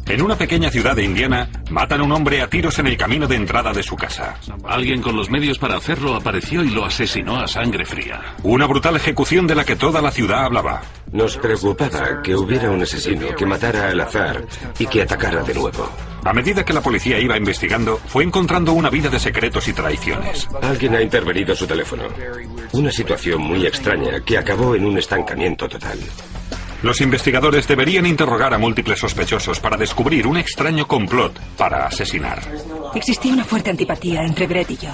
En una pequeña ciudad de Indiana, matan a un hombre a tiros en el camino de entrada de su casa. Alguien con los medios para hacerlo apareció y lo asesinó a sangre fría. Una brutal ejecución de la que toda la ciudad hablaba. Nos preocupaba que hubiera un asesino que matara al azar y que atacara de nuevo. A medida que la policía iba investigando, fue encontrando una vida de secretos y traiciones. Alguien ha intervenido su teléfono. Una situación muy extraña que acabó en un estancamiento total. Los investigadores deberían interrogar a múltiples sospechosos para descubrir un extraño complot para asesinar. Existía una fuerte antipatía entre Brett y yo.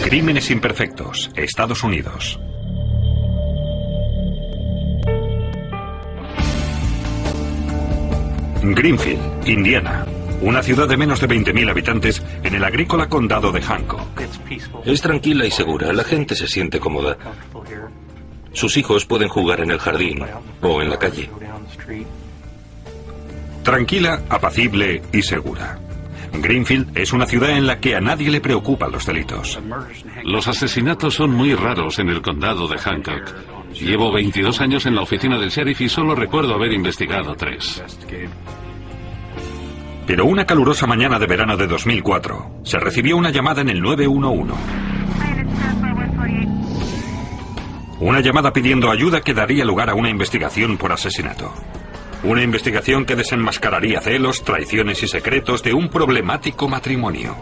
Crímenes imperfectos, Estados Unidos. Greenfield, Indiana, una ciudad de menos de 20.000 habitantes en el agrícola condado de Hancock. Es tranquila y segura, la gente se siente cómoda. Sus hijos pueden jugar en el jardín o en la calle. Tranquila, apacible y segura. Greenfield es una ciudad en la que a nadie le preocupan los delitos. Los asesinatos son muy raros en el condado de Hancock. Llevo 22 años en la oficina del sheriff y solo recuerdo haber investigado 3. Pero una calurosa mañana de verano de 2004, se recibió una llamada en el 911. Una llamada pidiendo ayuda que daría lugar a una investigación por asesinato. Una investigación que desenmascararía celos, traiciones y secretos de un problemático matrimonio.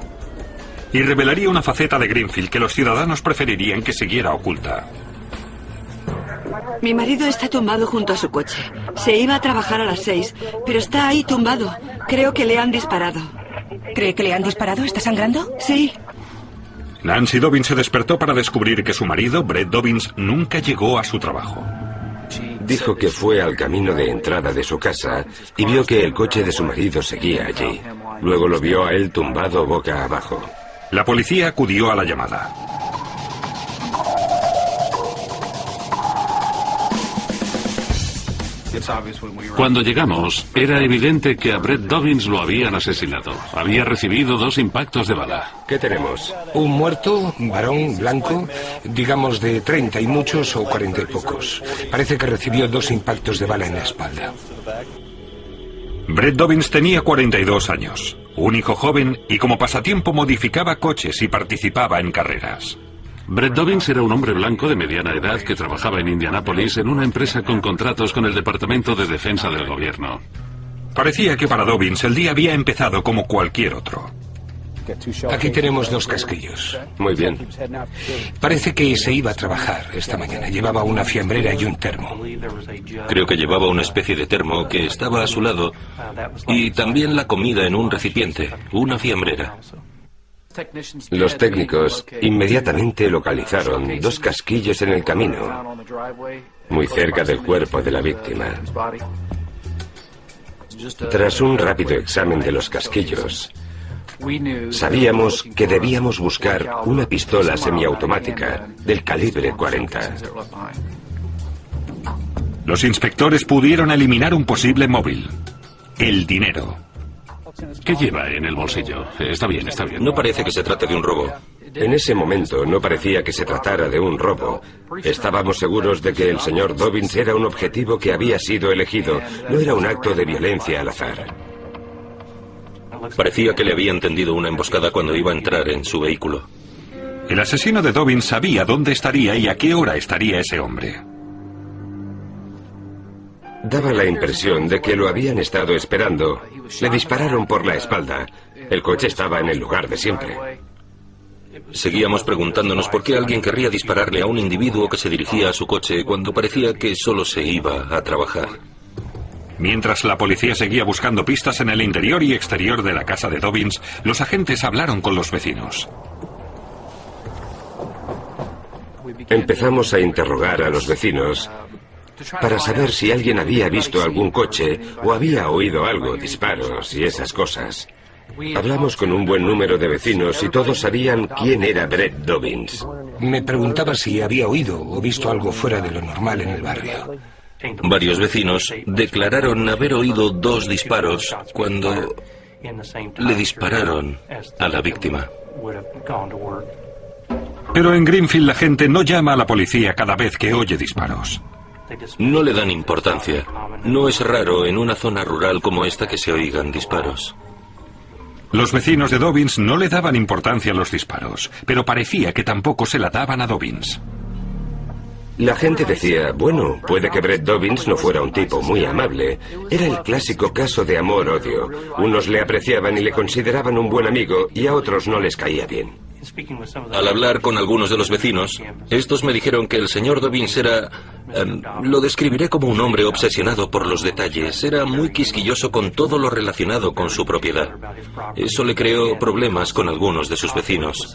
Y revelaría una faceta de Greenfield que los ciudadanos preferirían que siguiera oculta. Mi marido está tumbado junto a su coche. Se iba a trabajar a las 6, pero está ahí tumbado. Creo que le han disparado. ¿Cree que le han disparado? ¿Está sangrando? Sí. Nancy Dobbins se despertó para descubrir que su marido, Brett Dobbins, nunca llegó a su trabajo. Dijo que fue al camino de entrada de su casa y vio que el coche de su marido seguía allí. Luego lo vio a él tumbado boca abajo. La policía acudió a la llamada. Cuando llegamos, era evidente que a Brett Dobbins lo habían asesinado. Había recibido 2 impactos de bala. ¿Qué tenemos? Un muerto, varón, blanco, digamos de 30 y muchos o 40 y pocos. Parece que recibió 2 impactos de bala en la espalda. Brett Dobbins tenía 42 años, un hijo joven y como pasatiempo modificaba coches y participaba en carreras. Brett Dobbins era un hombre blanco de mediana edad que trabajaba en Indianápolis en una empresa con contratos con el Departamento de Defensa del gobierno. Parecía que para Dobbins el día había empezado como cualquier otro. Aquí tenemos 2 casquillos. Muy bien. Parece que se iba a trabajar esta mañana. Llevaba una fiambrera y un termo. Creo que llevaba una especie de termo que estaba a su lado y también la comida en un recipiente, una fiambrera. Los técnicos inmediatamente localizaron 2 casquillos en el camino, muy cerca del cuerpo de la víctima. Tras un rápido examen de los casquillos, sabíamos que debíamos buscar una pistola semiautomática del calibre 40. Los inspectores pudieron eliminar un posible móvil: el dinero. ¿Qué lleva en el bolsillo? Está bien, está bien. No parece que se trate de un robo. En ese momento no parecía que se tratara de un robo. Estábamos seguros de que el señor Dobbins era un objetivo que había sido elegido. No era un acto de violencia al azar. Parecía que le habían tendido una emboscada cuando iba a entrar en su vehículo. El asesino de Dobbins sabía dónde estaría y a qué hora estaría ese hombre. Daba la impresión de que lo habían estado esperando. Le dispararon por la espalda. El coche estaba en el lugar de siempre. Seguíamos preguntándonos por qué alguien querría dispararle a un individuo que se dirigía a su coche cuando parecía que solo se iba a trabajar. Mientras la policía seguía buscando pistas en el interior y exterior de la casa de Dobbins, los agentes hablaron con los vecinos. Empezamos a interrogar a los vecinos para saber si alguien había visto algún coche o había oído algo, disparos y esas cosas. Hablamos con un buen número de vecinos y todos sabían quién era Brett Dobbins. Me preguntaba si había oído o visto algo fuera de lo normal en el barrio. Varios vecinos declararon haber oído 2 disparos cuando le dispararon a la víctima. Pero en Greenfield la gente no llama a la policía cada vez que oye disparos. No le dan importancia. No es raro en una zona rural como esta que se oigan disparos. Los vecinos de Dobbins no le daban importancia a los disparos, pero parecía que tampoco se la daban a Dobbins. La gente decía, bueno, puede que Brett Dobbins no fuera un tipo muy amable. Era el clásico caso de amor-odio. Unos le apreciaban y le consideraban un buen amigo y a otros no les caía bien. Al hablar con algunos de los vecinos, estos me dijeron que el señor Dobbins era... lo describiré como un hombre obsesionado por los detalles. Era muy quisquilloso con todo lo relacionado con su propiedad. Eso le creó problemas con algunos de sus vecinos.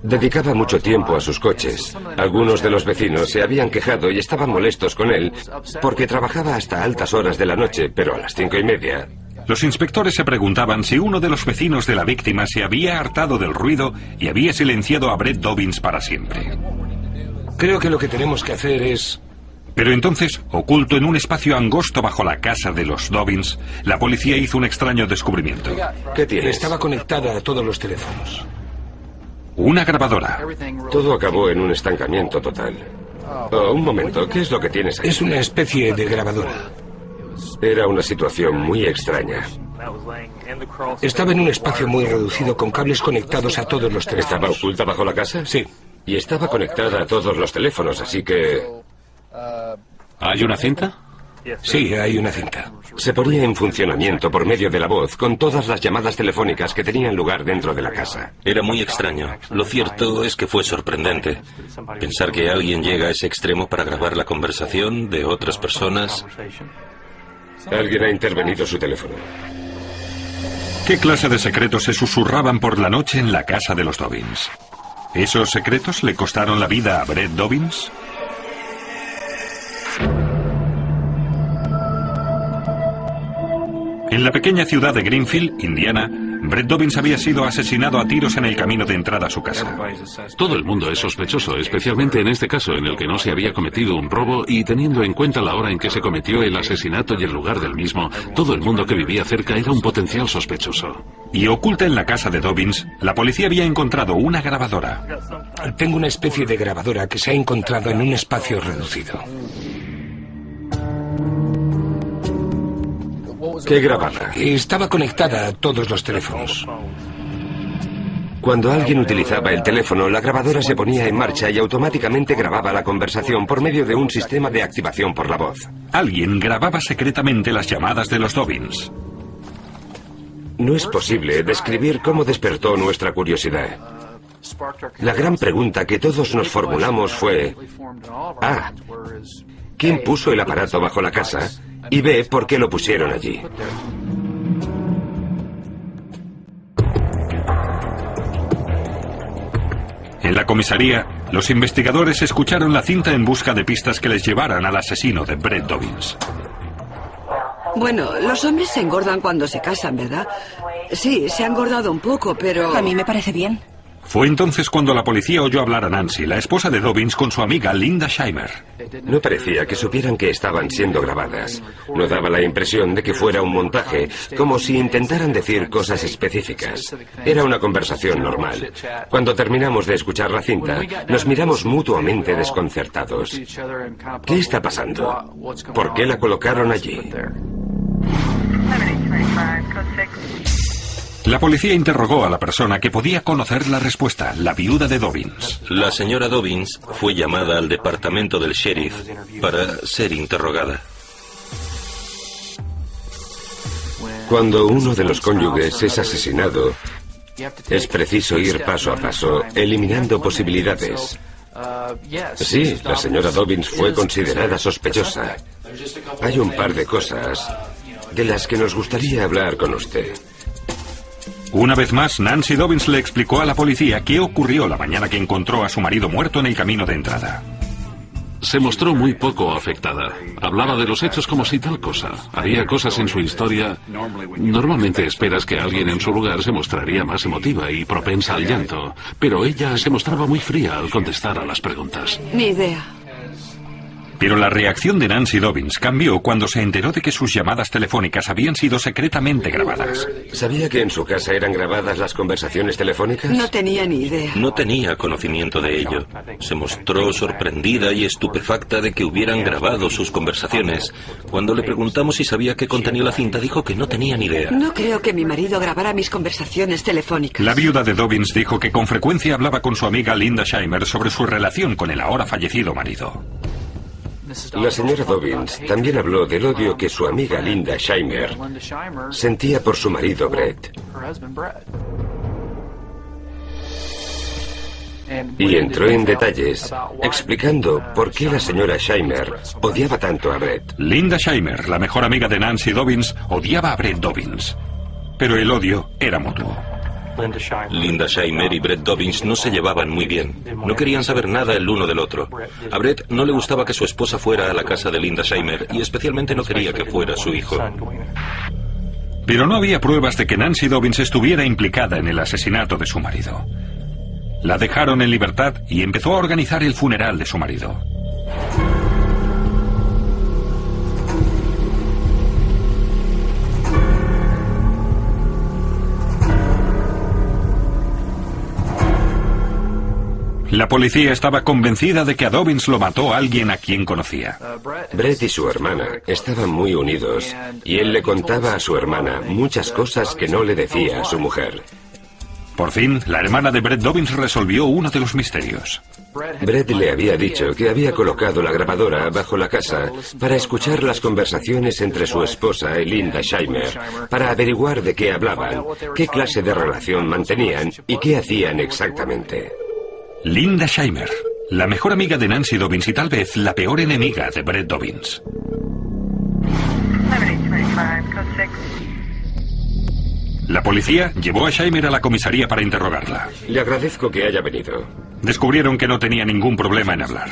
Dedicaba mucho tiempo a sus coches. Algunos de los vecinos se habían quejado y estaban molestos con él porque trabajaba hasta altas horas de la noche, pero a las 5:30... Los inspectores se preguntaban si uno de los vecinos de la víctima se había hartado del ruido y había silenciado a Brett Dobbins para siempre. Creo que lo que tenemos que hacer es... Pero entonces, oculto en un espacio angosto bajo la casa de los Dobbins, la policía hizo un extraño descubrimiento. ¿Qué tienes? Estaba conectada a todos los teléfonos. Una grabadora. Todo acabó en un estancamiento total. Oh, un momento, ¿qué es lo que tienes ahí? Es una especie de grabadora. Era una situación muy extraña. Estaba en un espacio muy reducido con cables conectados a todos los teléfonos. ¿Estaba oculta bajo la casa? Sí. Y estaba conectada a todos los teléfonos, así que... ¿Hay una cinta? Sí, hay una cinta. Se ponía en funcionamiento por medio de la voz con todas las llamadas telefónicas que tenían lugar dentro de la casa. Era muy extraño. Lo cierto es que fue sorprendente. Pensar que alguien llega a ese extremo para grabar la conversación de otras personas. Alguien ha intervenido su teléfono. ¿Qué clase de secretos se susurraban por la noche en la casa de los Dobbins? ¿Esos secretos le costaron la vida a Brett Dobbins? En la pequeña ciudad de Greenfield, Indiana, Brett Dobbins había sido asesinado a tiros en el camino de entrada a su casa. Todo el mundo es sospechoso, especialmente en este caso en el que no se había cometido un robo y teniendo en cuenta la hora en que se cometió el asesinato y el lugar del mismo, todo el mundo que vivía cerca era un potencial sospechoso. Y oculta en la casa de Dobbins, la policía había encontrado una grabadora. Tengo una especie de grabadora que se ha encontrado en un espacio reducido. ¿Qué grababa? Estaba conectada a todos los teléfonos. Cuando alguien utilizaba el teléfono, la grabadora se ponía en marcha y automáticamente grababa la conversación por medio de un sistema de activación por la voz. Alguien grababa secretamente las llamadas de los Dobbins. No es posible describir cómo despertó nuestra curiosidad. La gran pregunta que todos nos formulamos fue: A, ¿quién puso el aparato bajo la casa? Y B, ¿por qué lo pusieron allí? En la comisaría, los investigadores escucharon la cinta en busca de pistas que les llevaran al asesino de Brett Dobbins. Bueno, los hombres se engordan cuando se casan, ¿verdad? Sí, se ha engordado un poco, pero... A mí me parece bien. Fue entonces cuando la policía oyó hablar a Nancy, la esposa de Dobbins, con su amiga Linda Scheimer. No parecía que supieran que estaban siendo grabadas. No daba la impresión de que fuera un montaje, como si intentaran decir cosas específicas. Era una conversación normal. Cuando terminamos de escuchar la cinta, nos miramos mutuamente desconcertados. ¿Qué está pasando? ¿Por qué la colocaron allí? La policía interrogó a la persona que podía conocer la respuesta, la viuda de Dobbins. La señora Dobbins fue llamada al departamento del sheriff para ser interrogada. Cuando uno de los cónyuges es asesinado, es preciso ir paso a paso, eliminando posibilidades. Sí, la señora Dobbins fue considerada sospechosa. Hay un par de cosas de las que nos gustaría hablar con usted. Una vez más, Nancy Dobbins le explicó a la policía qué ocurrió la mañana que encontró a su marido muerto en el camino de entrada. Se mostró muy poco afectada. Hablaba de los hechos como si tal cosa. Había cosas en su historia. Normalmente esperas que alguien en su lugar se mostraría más emotiva y propensa al llanto, pero ella se mostraba muy fría al contestar a las preguntas. Ni idea. Pero la reacción de Nancy Dobbins cambió cuando se enteró de que sus llamadas telefónicas habían sido secretamente grabadas. ¿Sabía que en su casa eran grabadas las conversaciones telefónicas? No tenía ni idea. No tenía conocimiento de ello. Se mostró sorprendida y estupefacta de que hubieran grabado sus conversaciones. Cuando le preguntamos si sabía qué contenía la cinta, dijo que no tenía ni idea. No creo que mi marido grabara mis conversaciones telefónicas. La viuda de Dobbins dijo que con frecuencia hablaba con su amiga Linda Scheimer sobre su relación con el ahora fallecido marido. La señora Dobbins también habló del odio que su amiga Linda Scheimer sentía por su marido Brett. Y entró en detalles explicando por qué la señora Scheimer odiaba tanto a Brett. Linda Scheimer, la mejor amiga de Nancy Dobbins, odiaba a Brett Dobbins. Pero el odio era mutuo. Linda Scheimer y Brett Dobbins no se llevaban muy bien. No querían saber nada el uno del otro. A Brett no le gustaba que su esposa fuera a la casa de Linda Scheimer y especialmente no quería que fuera su hijo. Pero no había pruebas de que Nancy Dobbins estuviera implicada en el asesinato de su marido. La dejaron en libertad y empezó a organizar el funeral de su marido. La policía estaba convencida de que a Dobbins lo mató alguien a quien conocía. Brett y su hermana estaban muy unidos y él le contaba a su hermana muchas cosas que no le decía a su mujer. Por fin, la hermana de Brett Dobbins resolvió uno de los misterios. Brett le había dicho que había colocado la grabadora bajo la casa para escuchar las conversaciones entre su esposa y Linda Scheimer, para averiguar de qué hablaban, qué clase de relación mantenían y qué hacían exactamente. Linda Scheimer, la mejor amiga de Nancy Dobbins y tal vez la peor enemiga de Brett Dobbins. La policía llevó a Scheimer a la comisaría para interrogarla. Le agradezco que haya venido. Descubrieron que no tenía ningún problema en hablar.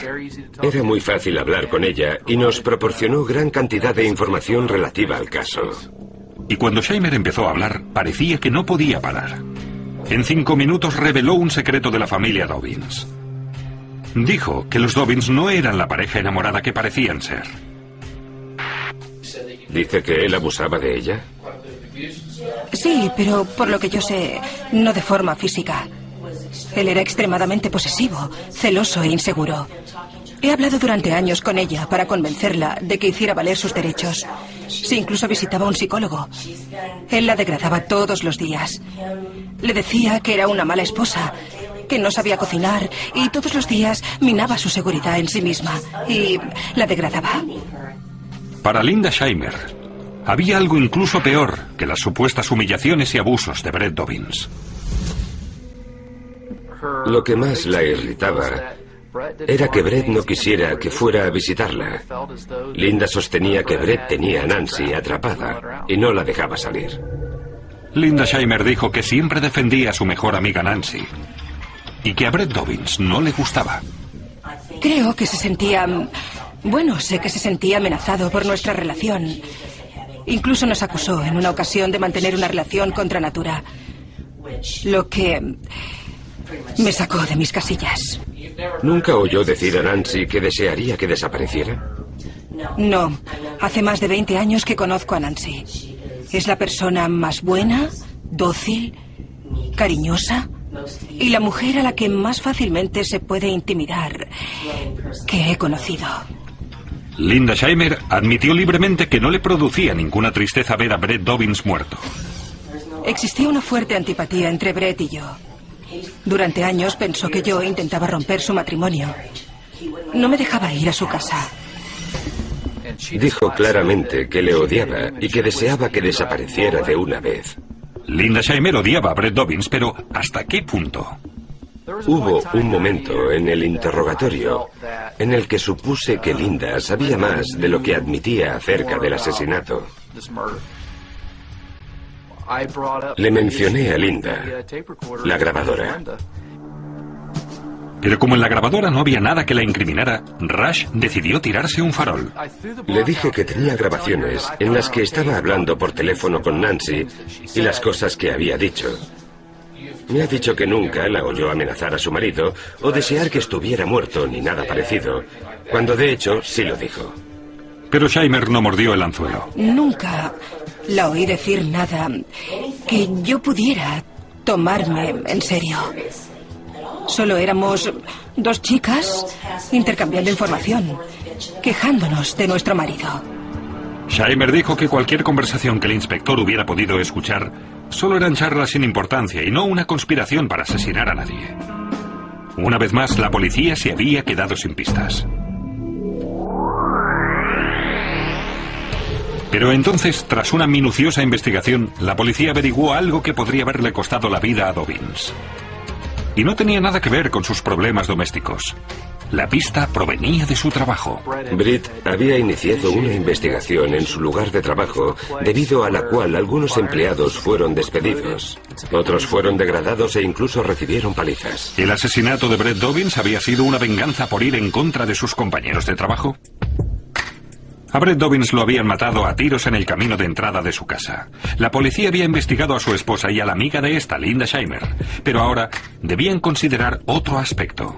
Era muy fácil hablar con ella y nos proporcionó gran cantidad de información relativa al caso. Y cuando Scheimer empezó a hablar, parecía que no podía parar. En 5 minutos reveló un secreto de la familia Dobbins. Dijo que los Dobbins no eran la pareja enamorada que parecían ser. ¿Dice que él abusaba de ella? Sí, pero por lo que yo sé, no de forma física. Él era extremadamente posesivo, celoso e inseguro. He hablado durante años con ella para convencerla de que hiciera valer sus derechos. Si incluso visitaba a un psicólogo. Él la degradaba todos los días. Le decía que era una mala esposa, que no sabía cocinar y todos los días minaba su seguridad en sí misma y la degradaba. Para Linda Scheimer, había algo incluso peor que las supuestas humillaciones y abusos de Brett Dobbins. Lo que más la irritaba era que Brett no quisiera que fuera a visitarla. Linda sostenía que Brett tenía a Nancy atrapada y no la dejaba salir. Linda Scheimer dijo que siempre defendía a su mejor amiga Nancy y que a Brett Dobbins no le gustaba. Creo que se sentía... Bueno, sé que se sentía amenazado por nuestra relación. Incluso nos acusó en una ocasión de mantener una relación contra natura. Lo que me sacó de mis casillas. ¿Nunca oyó decir a Nancy que desearía que desapareciera? No, hace más de 20 años que conozco a Nancy. Es la persona más buena, dócil, cariñosa y la mujer a la que más fácilmente se puede intimidar que he conocido. Linda Scheimer admitió libremente que no le producía ninguna tristeza ver a Brett Dobbins muerto. Existía una fuerte antipatía entre Brett y yo. Durante años pensó que yo intentaba romper su matrimonio. No me dejaba ir a su casa. Dijo claramente que le odiaba y que deseaba que desapareciera de una vez. Linda Scheimer odiaba a Brett Dobbins, pero ¿hasta qué punto? Hubo un momento en el interrogatorio en el que supuse que Linda sabía más de lo que admitía acerca del asesinato. Le mencioné a Linda, la grabadora. Pero como en la grabadora no había nada que la incriminara, Rush decidió tirarse un farol. Le dije que tenía grabaciones en las que estaba hablando por teléfono con Nancy y las cosas que había dicho. Me ha dicho que nunca la oyó amenazar a su marido o desear que estuviera muerto ni nada parecido, cuando de hecho sí lo dijo. Pero Scheimer no mordió el anzuelo. Nunca la oí decir nada que yo pudiera tomarme en serio. Solo éramos dos chicas intercambiando información, quejándonos de nuestro marido. Scheimer dijo que cualquier conversación que el inspector hubiera podido escuchar solo eran charlas sin importancia y no una conspiración para asesinar a nadie. Una vez más, la policía se había quedado sin pistas. Pero entonces, tras una minuciosa investigación, la policía averiguó algo que podría haberle costado la vida a Dobbins. Y no tenía nada que ver con sus problemas domésticos. La pista provenía de su trabajo. Britt había iniciado una investigación en su lugar de trabajo, debido a la cual algunos empleados fueron despedidos. Otros fueron degradados e incluso recibieron palizas. ¿El asesinato de Brett Dobbins había sido una venganza por ir en contra de sus compañeros de trabajo? A Brett Dobbins lo habían matado a tiros en el camino de entrada de su casa. La policía había investigado a su esposa y a la amiga de esta, Linda Scheimer, pero ahora debían considerar otro aspecto.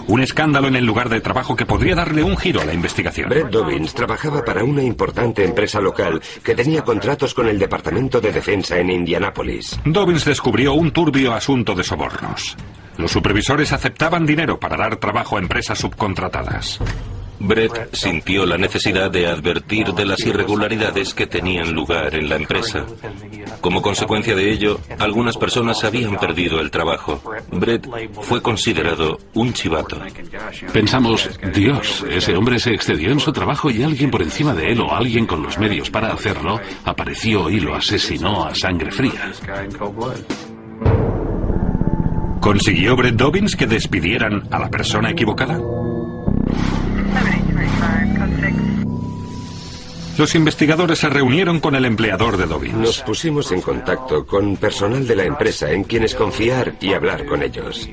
Un escándalo en el lugar de trabajo que podría darle un giro a la investigación. Brett Dobbins trabajaba para una importante empresa local que tenía contratos con el Departamento de Defensa en Indianápolis. Dobbins descubrió un turbio asunto de sobornos. Los supervisores aceptaban dinero para dar trabajo a empresas subcontratadas. Brett sintió la necesidad de advertir de las irregularidades que tenían lugar en la empresa. Como consecuencia de ello, algunas personas habían perdido el trabajo. Brett fue considerado un chivato. Pensamos, Dios, ese hombre se excedió en su trabajo y alguien por encima de él o alguien con los medios para hacerlo apareció y lo asesinó a sangre fría. ¿Consiguió Brett Dobbins que despidieran a la persona equivocada? Los investigadores se reunieron con el empleador de Dobbins. Nos pusimos en contacto con personal de la empresa en quienes confiar y hablar con ellos.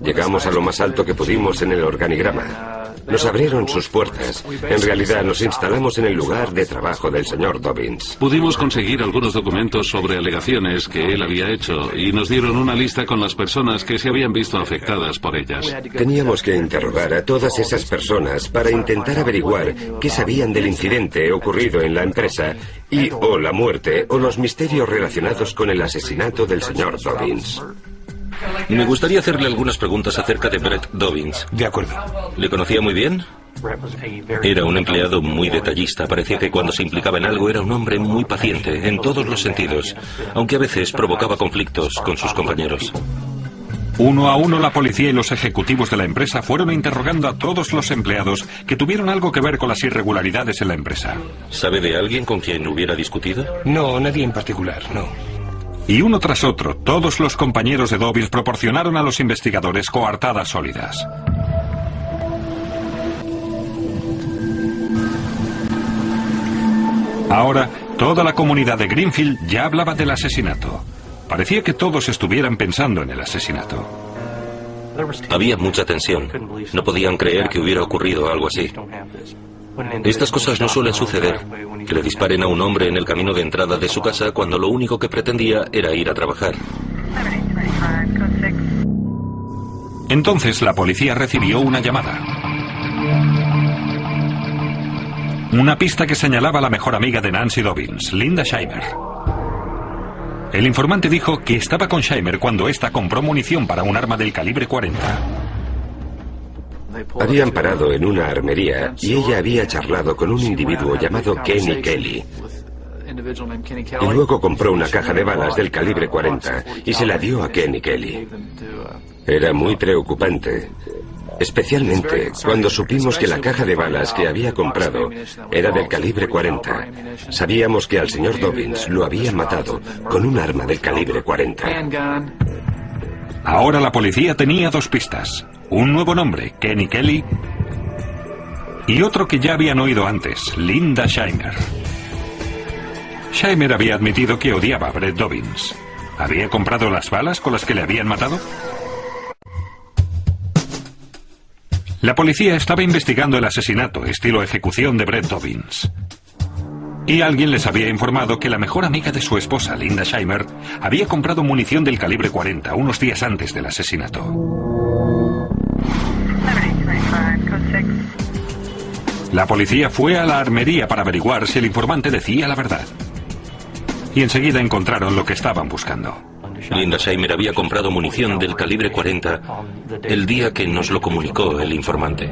Llegamos a lo más alto que pudimos en el organigrama. Nos abrieron sus puertas. En realidad nos instalamos en el lugar de trabajo del señor Dobbins. Pudimos conseguir algunos documentos sobre alegaciones que él había hecho y nos dieron una lista con las personas que se habían visto afectadas por ellas. Teníamos que interrogar a todas esas personas para intentar averiguar qué sabían del incidente ocurrido en la empresa y o la muerte o los misterios relacionados con el asesinato del señor Dobbins. Me gustaría hacerle algunas preguntas acerca de Brett Dobbins. De acuerdo. ¿Le conocía muy bien? Era un empleado muy detallista. Parecía que cuando se implicaba en algo era un hombre muy paciente, en todos los sentidos, aunque a veces provocaba conflictos con sus compañeros. Uno a uno la policía y los ejecutivos de la empresa fueron interrogando a todos los empleados que tuvieron algo que ver con las irregularidades en la empresa. ¿Sabe de alguien con quien hubiera discutido? No, nadie en particular, no. Y uno tras otro, todos los compañeros de Dobbins proporcionaron a los investigadores coartadas sólidas. Ahora, toda la comunidad de Greenfield ya hablaba del asesinato. Parecía que todos estuvieran pensando en el asesinato. Había mucha tensión. No podían creer que hubiera ocurrido algo así. Estas cosas no suelen suceder. Que le disparen a un hombre en el camino de entrada de su casa cuando lo único que pretendía era ir a trabajar. Entonces la policía recibió una llamada. Una pista que señalaba a la mejor amiga de Nancy Dobbins, Linda Scheimer. El informante dijo que estaba con Scheimer cuando ésta compró munición para un arma del calibre 40. Habían parado en una armería y ella había charlado con un individuo llamado Kenny Kelly. Y luego compró una caja de balas del calibre 40 y se la dio a Kenny Kelly. Era muy preocupante, especialmente cuando supimos que la caja de balas que había comprado era del calibre 40. Sabíamos que al señor Dobbins lo habían matado con un arma del calibre 40. Ahora la policía tenía dos pistas. Un nuevo nombre, Kenny Kelly, y otro que ya habían oído antes, Linda Scheimer. Scheimer había admitido que odiaba a Brett Dobbins. ¿Había comprado las balas con las que le habían matado? La policía estaba investigando el asesinato, estilo ejecución de Brett Dobbins. Y alguien les había informado que la mejor amiga de su esposa, Linda Scheimer, había comprado munición del calibre 40 unos días antes del asesinato. La policía fue a la armería para averiguar si el informante decía la verdad. Y enseguida encontraron lo que estaban buscando. Linda Scheimer había comprado munición del calibre 40 el día que nos lo comunicó el informante.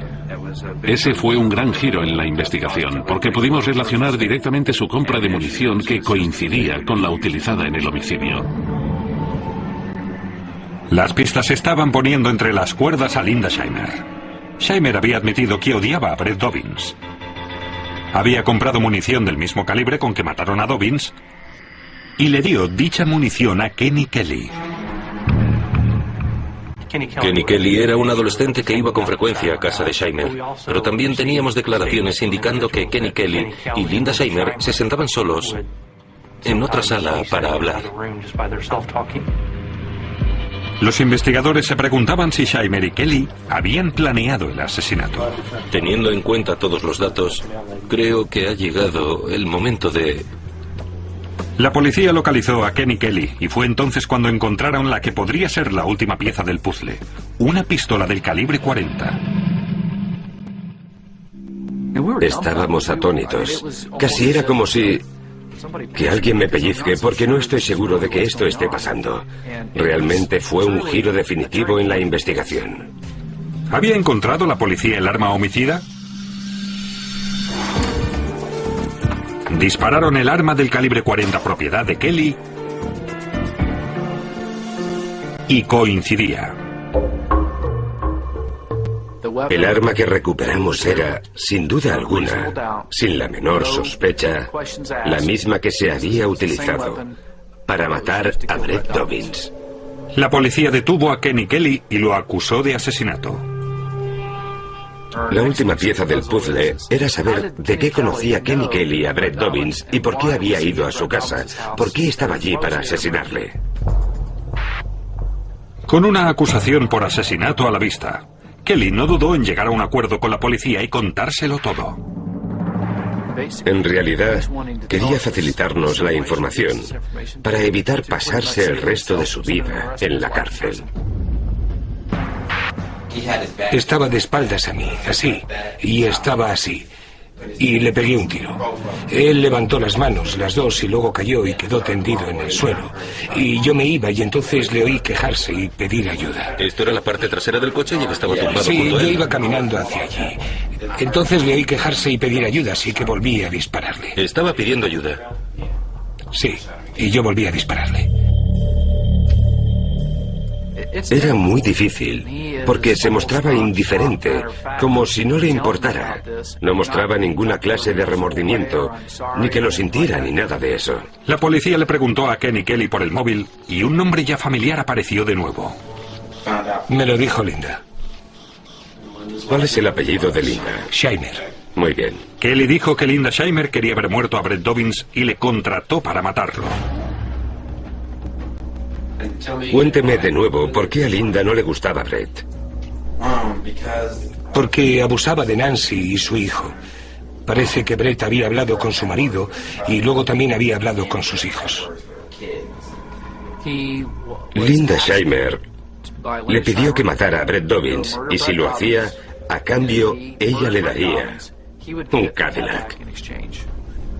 Ese fue un gran giro en la investigación, porque pudimos relacionar directamente su compra de munición que coincidía con la utilizada en el homicidio. Las pistas estaban poniendo entre las cuerdas a Linda Scheimer. Scheimer había admitido que odiaba a Brett Dobbins. Había comprado munición del mismo calibre con que mataron a Dobbins y le dio dicha munición a Kenny Kelly. Kenny Kelly era un adolescente que iba con frecuencia a casa de Scheimer, pero también teníamos declaraciones indicando que Kenny Kelly y Linda Scheimer se sentaban solos en otra sala para hablar. Los investigadores se preguntaban si Scheimer y Kelly habían planeado el asesinato. Teniendo en cuenta todos los datos, creo que ha llegado el momento de... La policía localizó a Kenny Kelly y fue entonces cuando encontraron la que podría ser la última pieza del puzzle, una pistola del calibre 40. Estábamos atónitos. Casi era como si... que alguien me pellizque, porque no estoy seguro de que esto esté pasando. Realmente fue un giro definitivo en la investigación. ¿Había encontrado la policía el arma homicida? Dispararon el arma del calibre 40 propiedad de Kelly y coincidía. El arma que recuperamos era, sin duda alguna, sin la menor sospecha, la misma que se había utilizado para matar a Brett Dobbins. La policía detuvo a Kenny Kelly y lo acusó de asesinato. La última pieza del puzzle era saber de qué conocía Kenny Kelly a Brett Dobbins y por qué había ido a su casa, por qué estaba allí para asesinarle. Con una acusación por asesinato a la vista, Kelly no dudó en llegar a un acuerdo con la policía y contárselo todo. En realidad, quería facilitarnos la información para evitar pasarse el resto de su vida en la cárcel. Estaba de espaldas a mí, así, y estaba así. Y le pegué un tiro. Él levantó las manos, las dos, y luego cayó y quedó tendido en el suelo. Y yo me iba y entonces le oí quejarse y pedir ayuda. ¿Esto era la parte trasera del coche y él estaba tumbado Sí, junto a yo él? iba caminando hacia allí. Entonces le oí quejarse y pedir ayuda, así que volví a dispararle. Estaba pidiendo ayuda. Sí, y yo volví a dispararle. Era muy difícil, porque se mostraba indiferente, como si no le importara. No mostraba ninguna clase de remordimiento, ni que lo sintiera, ni nada de eso. La policía le preguntó a Kenny Kelly por el móvil y un nombre ya familiar apareció de nuevo. Me lo dijo Linda. ¿Cuál es el apellido de Linda? Scheimer. Muy bien. Kelly dijo que Linda Scheimer quería ver muerto a Brett Dobbins y le contrató para matarlo. Cuénteme de nuevo por qué a Linda no le gustaba Brett. Porque abusaba de Nancy y su hijo. Parece que Brett había hablado con su marido y luego también había hablado con sus hijos. Linda Scheimer le pidió que matara a Brett Dobbins y si lo hacía, a cambio, ella le daría un Cadillac.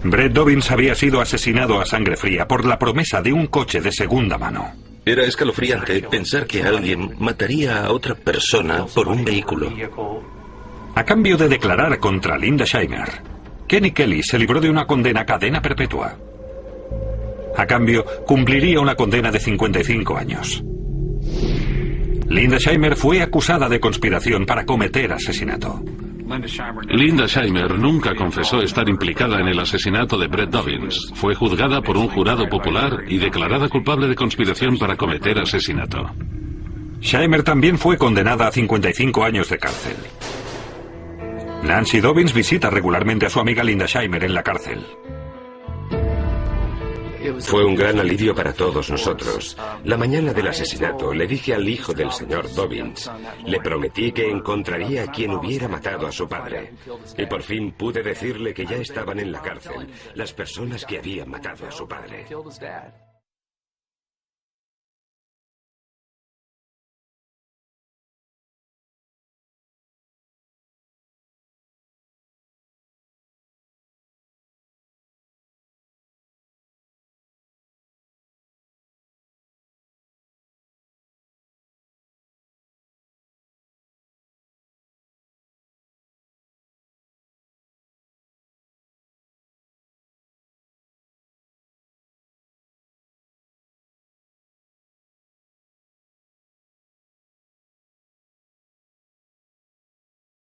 Brett Dobbins había sido asesinado a sangre fría por la promesa de un coche de segunda mano. Era escalofriante pensar que alguien mataría a otra persona por un vehículo. A cambio de declarar contra Linda Scheimer, Kenny Kelly se libró de una condena a cadena perpetua. A cambio, cumpliría una condena de 55 años. Linda Scheimer fue acusada de conspiración para cometer asesinato. Linda Scheimer nunca confesó estar implicada en el asesinato de Brett Dobbins. Fue juzgada por un jurado popular y declarada culpable de conspiración para cometer asesinato. Scheimer también fue condenada a 55 años de cárcel. Nancy Dobbins visita regularmente a su amiga Linda Scheimer en la cárcel. Fue un gran alivio para todos nosotros. La mañana del asesinato le dije al hijo del señor Dobbins, le prometí que encontraría a quien hubiera matado a su padre. Y por fin pude decirle que ya estaban en la cárcel las personas que habían matado a su padre.